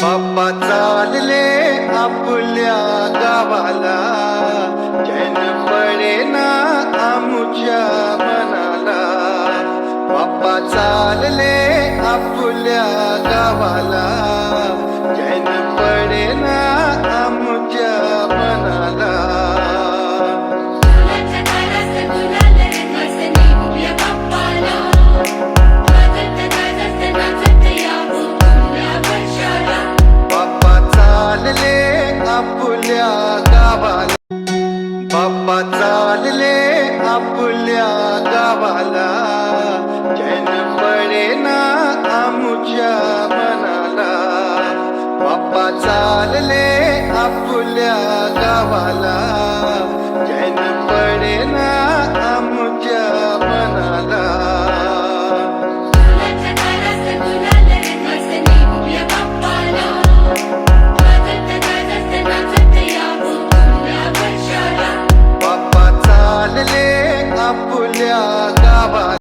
बाप्पा चालले आपल्या गावाला, चैन पडेना आमुच्या मनाला. बाप्पा चालले आपल्या गावाला, चैन पडेना आमुच्या मनाला. आपल्या गावाला, बाप्पा चालले आपल्या गावाला, चैन पडेना आमुच्या मनाला. बाप्पा चालले आपल्या गावाला, चैन पडेना आमुच्या मनाला. आपल्या गावाला.